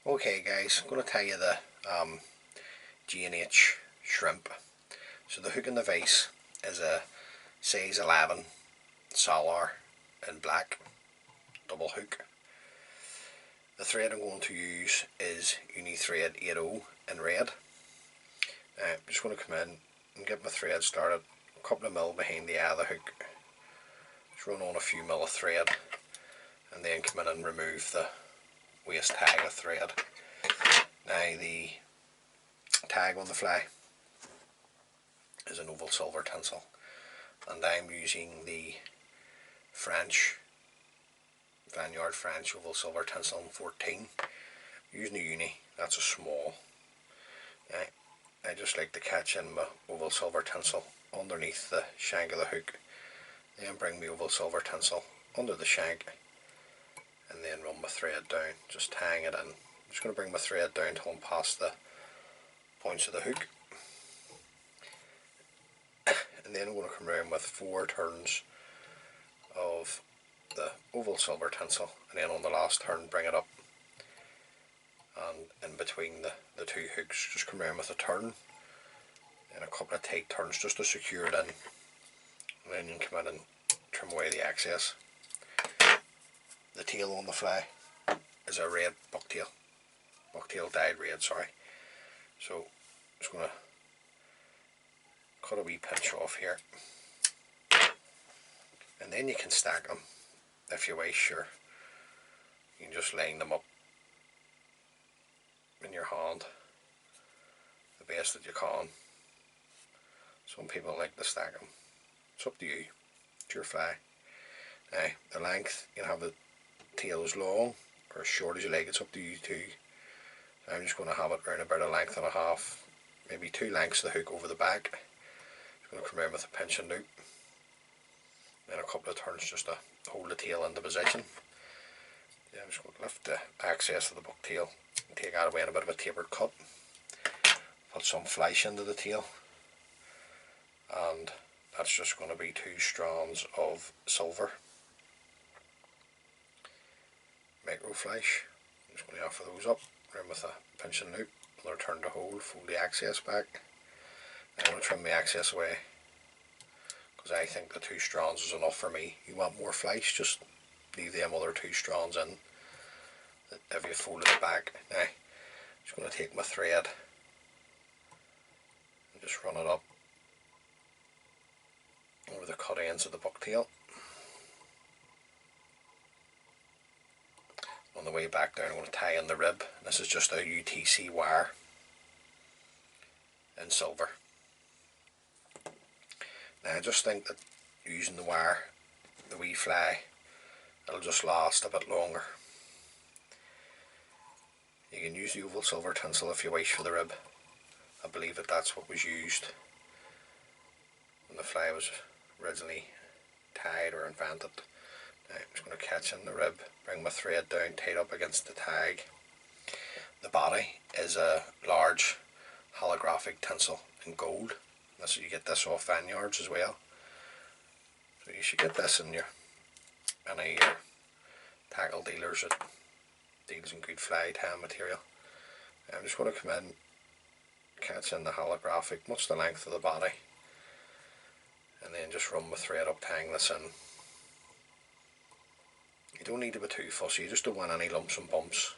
Okay guys, I'm going to tell you the G&H shrimp. So the hook in the vise is a size 11 Solar in black, double hook. The thread I'm going to use is Uni Thread 80 in red. I'm just going to come in and get my thread started, a couple of mil behind the eye of the hook. Just run on a few mil of thread and then come in and remove the waste tag of thread. Now the tag on the fly is an oval silver tinsel, and I'm using the Vineyard French oval silver tinsel in 14. I'm using a uni, that's a small. I just like to catch in my oval silver tinsel underneath the shank of the hook, then bring my oval silver tinsel under the shank, and then run my thread down, just tying it in. I'm just going to bring my thread down till I'm past the points of the hook, and then I'm going to come around with 4 turns of the oval silver tinsel, and then on the last turn bring it up, and in between the two hooks just come around with a turn and a couple of tight turns just to secure it in, and then you can come in and trim away the excess. The tail on the fly is a red bucktail dyed red, sorry. So I'm just going to cut a wee pinch off here, and then you can stack them if you wish. Sure, you can just line them up in your hand the best that you can. Some people like to stack them. It's up to you. It's your fly. Now the length, you can have the tail as long or as short as you like. It's up to you too. I'm just going to have it around about a length and a half, maybe 2 lengths of the hook over the back. Just going to come around with a pinch and loop, then a couple of turns just to hold the tail into position. Then I'm just going to lift the excess of the bucktail and take that away in a bit of a tapered cut. Put some flesh into the tail, and that's just going to be 2 strands of silver micro flesh. I'm just going to offer those up, around with a pinch and loop, another turn to hold, fold the excess back. I'm going to trim the excess away because I think the 2 strands is enough for me. You want more flesh, just leave them other 2 strands in if you folded it back. Now I'm just going to take my thread and just run it up over the cut ends of the bucktail. On the way back down I'm going to tie in the rib. This is just a UTC wire in silver. Now I just think that using the wire, the wee fly, it'll just last a bit longer. You can use the oval silver tinsel if you wish for the rib. I believe that that's what was used when the fly was originally tied or invented. Now I'm just going to catch in the rib, bring my thread down, tied up against the tag. The body is a large holographic tinsel in gold. So you get this off Vineyards as well. So you should get this in any of your tackle dealers that deals in good fly tan material. I'm just going to come in, catch in the holographic, much the length of the body, and then just run my thread up, tying this in. You don't need to be too fussy, you just don't want any lumps and bumps.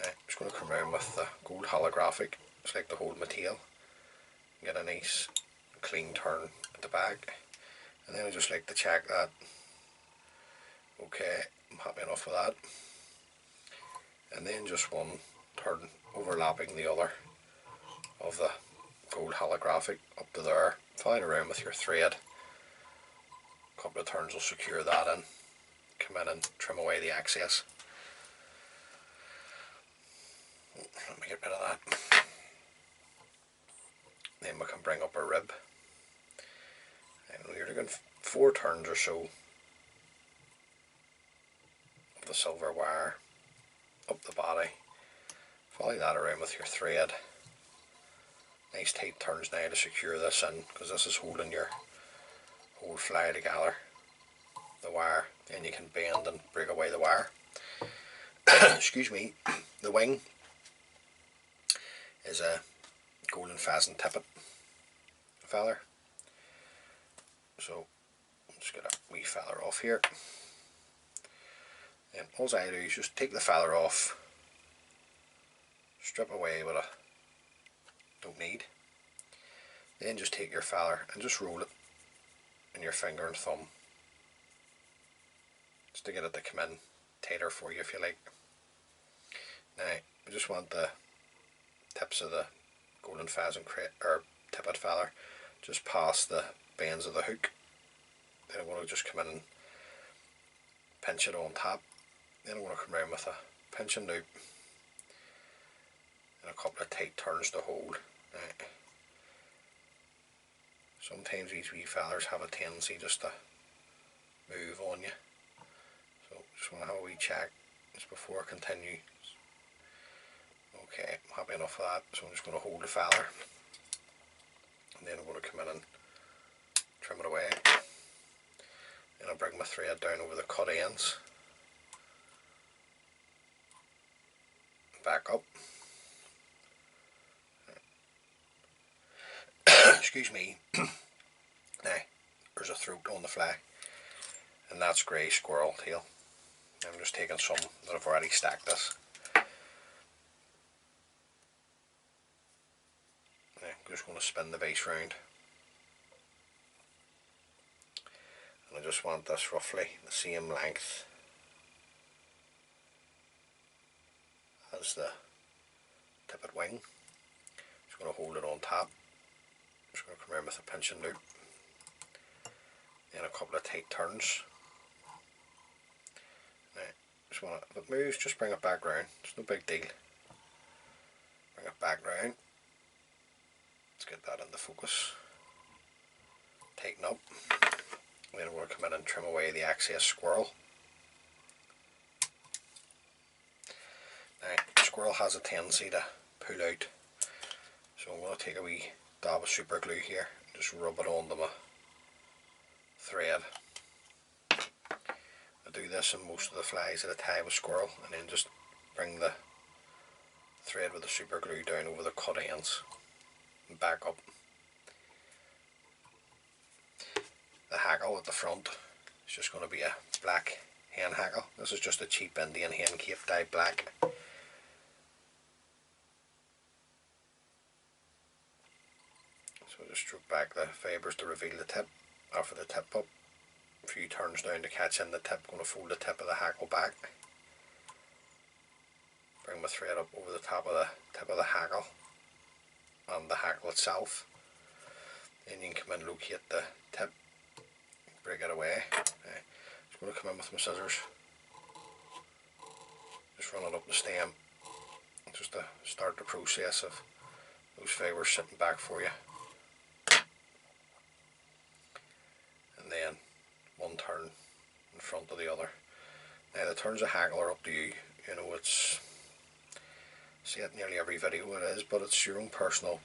I'm just going to come around with the Gold Holographic, just like to hold my tail, get a nice clean turn at the back, and then I just like to check that. Okay, I'm happy enough with that. And then just one turn overlapping the other of the Gold Holographic up to there. Fly it around with your thread. A couple of turns will secure that in. Come in and trim away the excess. Let me get rid of that. Then we can bring up our rib. And we're doing 4 turns or so of the silver wire up the body. Follow that around with your thread. Nice tight turns now to secure this in, because this is holding your whole fly together. The wire, then you can bend and break away the wire. Excuse me. The wing is a golden pheasant tippet feather. So just get a wee feather off here. And all I do is just take the feather off, strip away what I don't need. Then just take your feather and just roll it in your finger and thumb, just to get it to come in tighter for you if you like. Now I just want the tips of the golden pheasant or tippet feather just past the bends of the hook. Then I'm going to just come in and pinch it on top. Then I'm going to come around with a pinching loop and a couple of tight turns to hold. Now, sometimes these wee feathers have a tendency just to move on you, so just want to have a wee check just before I continue. Okay, I'm happy enough with that, so I'm just going to hold the feather and then I'm going to come in and trim it away. Then I'll bring my thread down over the cut ends, back up. Excuse me. Now, there's a throat on the fly, and that's grey squirrel tail. I'm just taking some that I've already stacked this. Now, I'm just going to spin the base round. And I just want this roughly the same length as the tippet wing. Just going to hold it on top. Just going to come around with a pinching loop. Then a couple of tight turns. Now, just want to, if it moves, just bring it back round. It's no big deal. Bring it back round. Let's get that into focus. Tighten up. Then I'm going to come in and trim away the excess squirrel. Now, squirrel has a tendency to pull out, so I'm going to take a wee dab of super glue here and just rub it onto my thread. I do this in most of the flies that I tie with squirrel, and then just bring the thread with the super glue down over the cut ends and back up. The hackle at the front is just going to be a black hen hackle. This is just a cheap Indian hen cape dyed black. So just stroke back the fibres to reveal the tip. After the tip up, a few turns down to catch in the tip. Going to fold the tip of the hackle back. Bring my thread up over the top of the tip of the hackle and the hackle itself. Then you can come and locate the tip. Break it away. Just going to come in with my scissors, just run it up the stem, just to start the process of those fibres sitting back for you. And then one turn in front of the other. Now the turns of hackle are up to you. You know, it's, see it nearly every video it is, but it's your own personal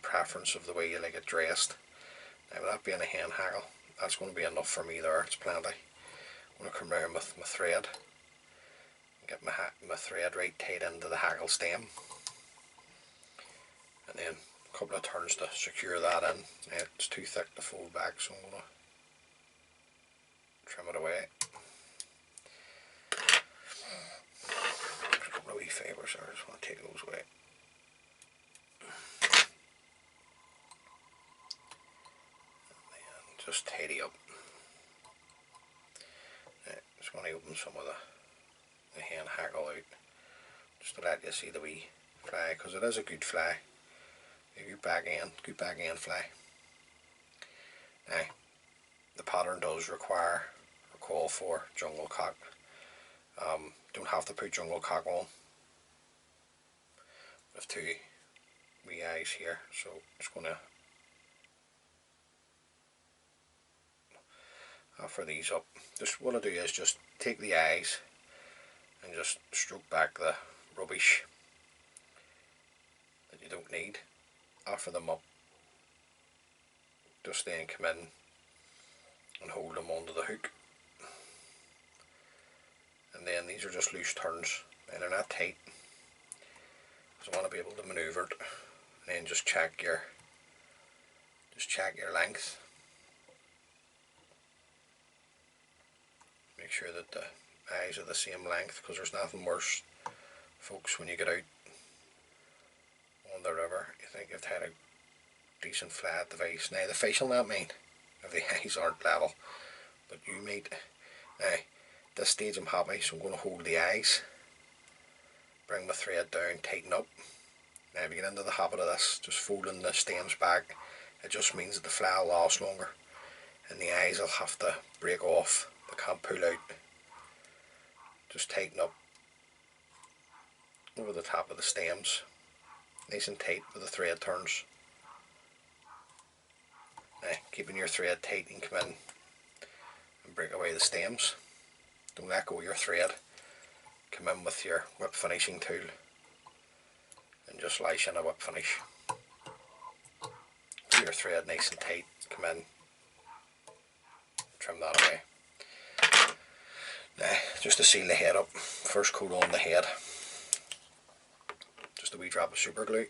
preference of the way you like it dressed. Now with that being a hen hackle, that's going to be enough for me there, it's plenty. I'm going to come around with my thread, get my thread right tight into the hackle stem, and then a couple of turns to secure that in. Now, it's too thick to fold back, so I'm going to trim it away. There's a couple of wee fibres there, I just want to take those away. Just tidy up. Just want to open some of the hen hackle out, just to let you see the wee fly, because it is a good fly, a good back end fly. Now, the pattern does require or call for jungle cock. Don't have to put jungle cock on. With two wee eyes here, so just going to offer these up. Just what I do is just take the eyes and just stroke back the rubbish that you don't need, offer them up, just then come in and hold them onto the hook. And then these are just loose turns, and they're not tight, because I want to be able to manoeuvre it, and then just check your length. Make sure that the eyes are the same length, because there's nothing worse, folks, when you get out on the river, you think you've had a decent fly at the face. Now the fish will not mind if the eyes aren't level, but you might. Now this stage I'm happy, so I'm going to hold the eyes, bring my thread down, tighten up. Now if you get into the habit of this, just folding the stems back, it just means that the fly will last longer, and the eyes will have to break off, they can't pull out. Just tighten up over the top of the stems, nice and tight with the thread turns. Now keeping your thread tight, and come in and break away the stems. Don't let go of your thread. Come in with your whip finishing tool and just lash in a whip finish. Pull your thread nice and tight, come in, trim that away. Now just to seal the head up, first coat on the head, just a wee drop of super glue.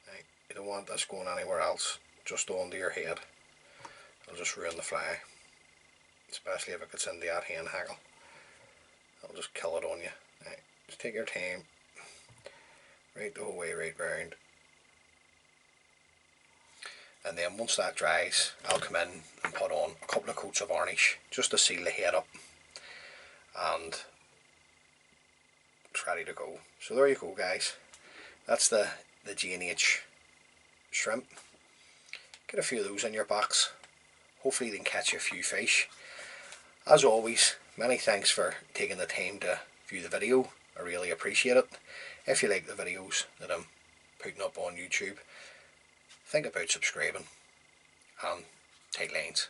Now, you don't want this going anywhere else, just onto your head. It'll just ruin the fly, especially if it gets into that hen hackle. It'll just kill it on you. Now, just take your time, right the whole way right round, and then once that dries, I'll come in and put on a couple of coats of varnish just to seal the head up, and it's ready to go. So there you go, guys. That's the G&H shrimp. Get a few of those in your box. Hopefully you can catch a few fish. As always, many thanks for taking the time to view the video. I really appreciate it. If you like the videos that I'm putting up on YouTube, think about subscribing, and tight lines.